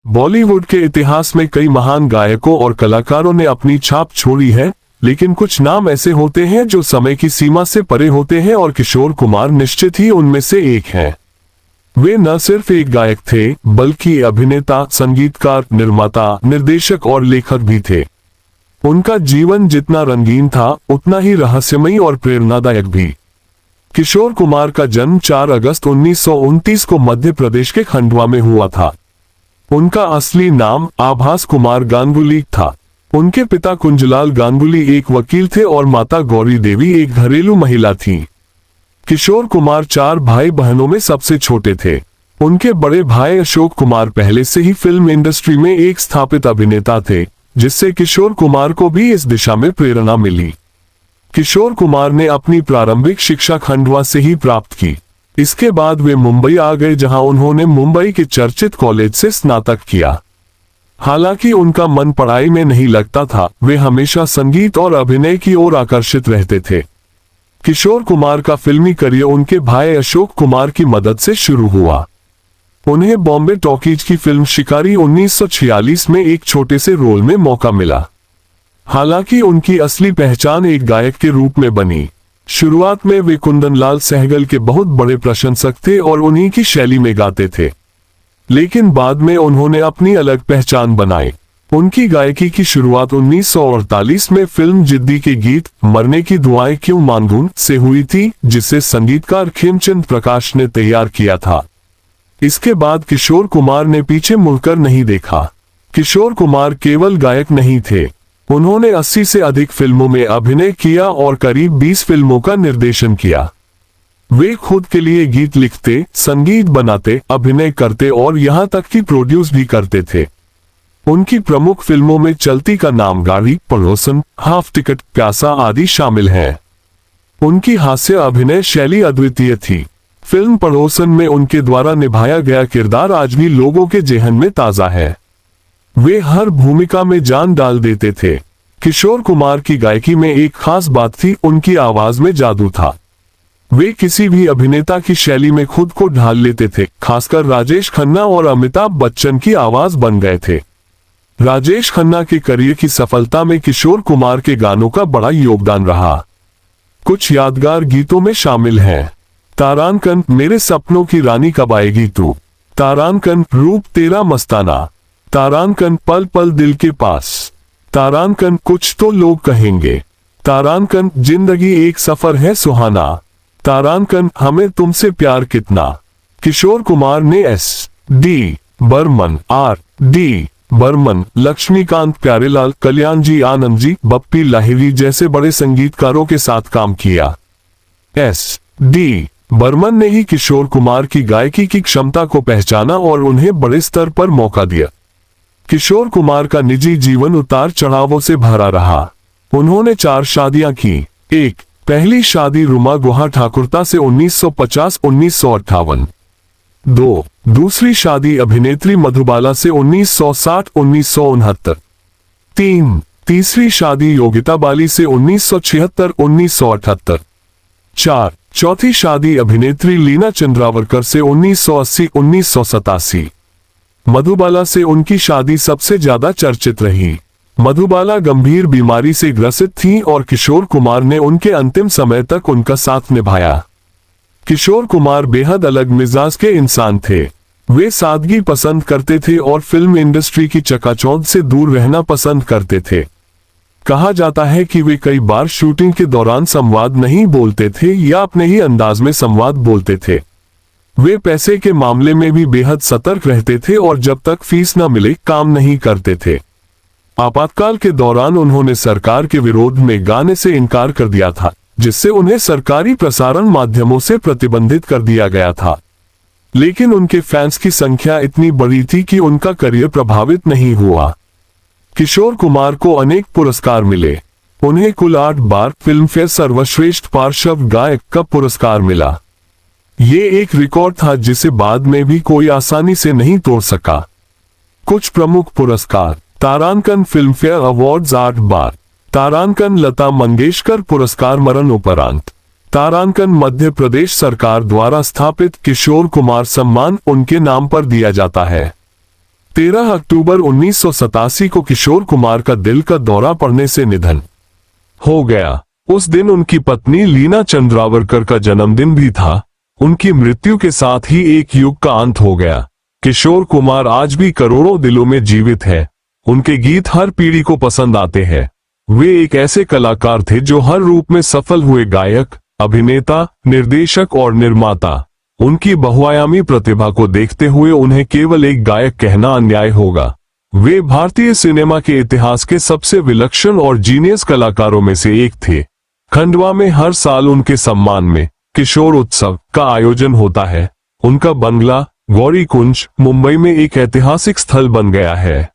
बॉलीवुड के इतिहास में कई महान गायकों और कलाकारों ने अपनी छाप छोड़ी है, लेकिन कुछ नाम ऐसे होते हैं जो समय की सीमा से परे होते हैं और किशोर कुमार निश्चित ही उनमें से एक हैं। वे न सिर्फ एक गायक थे, बल्कि अभिनेता, संगीतकार, निर्माता, निर्देशक और लेखक भी थे। उनका जीवन जितना रंगीन था, उतना ही रहस्यमयी और प्रेरणादायक भी। किशोर कुमार का जन्म 4 अगस्त 1929 को मध्य प्रदेश के खंडवा में हुआ था। उनका असली नाम आभास कुमार गांगुली था। उनके पिता कुंजलाल गांगुली एक वकील थे और माता गौरी देवी एक घरेलू महिला थीं। किशोर कुमार 4 भाई बहनों में सबसे छोटे थे। उनके बड़े भाई अशोक कुमार पहले से ही फिल्म इंडस्ट्री में एक स्थापित अभिनेता थे, जिससे किशोर कुमार को भी इस दिशा में प्रेरणा मिली। किशोर कुमार ने अपनी प्रारंभिक शिक्षा खंडवा से ही प्राप्त की। इसके बाद वे मुंबई आ गए, जहां उन्होंने मुंबई के चर्चित कॉलेज से स्नातक किया। हालांकि उनका मन पढ़ाई में नहीं लगता था, वे हमेशा संगीत और अभिनय की ओर आकर्षित रहते थे। किशोर कुमार का फिल्मी करियर उनके भाई अशोक कुमार की मदद से शुरू हुआ। उन्हें बॉम्बे टॉकीज की फिल्म शिकारी 1946 में एक छोटे से रोल में मौका मिला। हालांकि उनकी असली पहचान एक गायक के रूप में बनी। शुरुआत में वे कुंदनलाल सहगल के बहुत बड़े प्रशंसक थे और उन्हीं की शैली में गाते थे, लेकिन बाद में उन्होंने अपनी अलग पहचान बनाई। उनकी गायकी की शुरुआत 1948 में फिल्म जिद्दी के गीत मरने की दुआएं क्यों मांगूं से हुई थी, जिसे संगीतकार खेमचंद प्रकाश ने तैयार किया था। इसके बाद किशोर कुमार ने पीछे मुड़कर नहीं देखा। किशोर कुमार केवल गायक नहीं थे, उन्होंने 80 से अधिक फिल्मों में अभिनय किया और करीब 20 फिल्मों का निर्देशन किया। वे खुद के लिए गीत लिखते, संगीत बनाते, अभिनय करते और यहां तक कि प्रोड्यूस भी करते थे। उनकी प्रमुख फिल्मों में चलती का नाम, गाड़ी, पड़ोसन, हाफ टिकट, प्यासा आदि शामिल हैं। उनकी हास्य अभिनय शैली अद्वितीय थी। फिल्म पड़ोसन में उनके द्वारा निभाया गया किरदार आज भी लोगों के जेहन में ताजा है। वे हर भूमिका में जान डाल देते थे। किशोर कुमार की गायकी में एक खास बात थी, उनकी आवाज में जादू था। वे किसी भी अभिनेता की शैली में खुद को ढाल लेते थे। खासकर राजेश खन्ना और अमिताभ बच्चन की आवाज बन गए थे। राजेश खन्ना के करियर की सफलता में किशोर कुमार के गानों का बड़ा योगदान रहा। कुछ यादगार गीतों में शामिल हैं तारांकन, मेरे सपनों की रानी कब आएगी तू, तारांकन, रूप तेरा मस्ताना, तारांकन, पल पल दिल के पास, तारांकन, कुछ तो लोग कहेंगे, तारांकन, जिंदगी एक सफर है सुहाना, तारांकन, हमें तुमसे प्यार कितना। किशोर कुमार ने S.D. बर्मन, R.D. बर्मन, लक्ष्मीकांत प्यारेलाल, कल्याण जी आनंद जी, बप्पी लाहिरी जैसे बड़े संगीतकारों के साथ काम किया। S.D. बर्मन ने ही किशोर कुमार की गायकी की क्षमता को पहचाना और उन्हें बड़े स्तर पर मौका दिया। किशोर कुमार का निजी जीवन उतार चढ़ावों से भरा रहा। उन्होंने 4 शादियां की। 1. पहली शादी रुमा गुहा ठाकुरता से 1950-1958। 2. दूसरी शादी अभिनेत्री मधुबाला से 1960-1969। 3. तीसरी शादी योगिता बाली से 1976-1978। 4. चौथी शादी अभिनेत्री लीना चंद्रावरकर से 1980-1987। मधुबाला से उनकी शादी सबसे ज्यादा चर्चित रही। मधुबाला गंभीर बीमारी से ग्रसित थीं और किशोर कुमार ने उनके अंतिम समय तक उनका साथ निभाया। किशोर कुमार बेहद अलग मिजाज के इंसान थे। वे सादगी पसंद करते थे और फिल्म इंडस्ट्री की चकाचौंध से दूर रहना पसंद करते थे। कहा जाता है कि वे कई बार शूटिंग के दौरान संवाद नहीं बोलते थे या अपने ही अंदाज में संवाद बोलते थे। वे पैसे के मामले में भी बेहद सतर्क रहते थे और जब तक फीस न मिले काम नहीं करते थे। आपातकाल के दौरान उन्होंने सरकार के विरोध में गाने से इनकार कर दिया था, जिससे उन्हें सरकारी प्रसारण माध्यमों से प्रतिबंधित कर दिया गया था। लेकिन उनके फैंस की संख्या इतनी बड़ी थी कि उनका करियर प्रभावित नहीं हुआ। किशोर कुमार को अनेक पुरस्कार मिले। उन्हें कुल 8 बार फिल्मफेयर सर्वश्रेष्ठ पार्श्व गायक का पुरस्कार मिला। ये एक रिकॉर्ड था जिसे बाद में भी कोई आसानी से नहीं तोड़ सका। कुछ प्रमुख पुरस्कार: तारांकन फिल्मफेयर अवार्ड्स 8 बार, तारांकन लता मंगेशकर पुरस्कार मरणोपरांत, तारांकन मध्य प्रदेश सरकार द्वारा स्थापित किशोर कुमार सम्मान उनके नाम पर दिया जाता है। 13 अक्टूबर 1987 को किशोर कुमार का दिल का दौरा पड़ने से निधन हो गया। उस दिन उनकी पत्नी लीना चंद्रावरकर का जन्मदिन भी था। उनकी मृत्यु के साथ ही एक युग का अंत हो गया। किशोर कुमार आज भी करोड़ों दिलों में जीवित है। उनके गीत हर पीढ़ी को पसंद आते हैं। वे एक ऐसे कलाकार थे जो हर रूप में सफल हुए गायक, अभिनेता, निर्देशक और निर्माता। उनकी बहुआयामी प्रतिभा को देखते हुए उन्हें केवल एक गायक कहना अन्याय होगा। वे भारतीय सिनेमा के इतिहास के सबसे विलक्षण और जीनियस कलाकारों में से एक थे। खंडवा में हर साल उनके सम्मान में किशोर उत्सव का आयोजन होता है। उनका बंगला गौरी कुंज मुंबई में एक ऐतिहासिक स्थल बन गया है।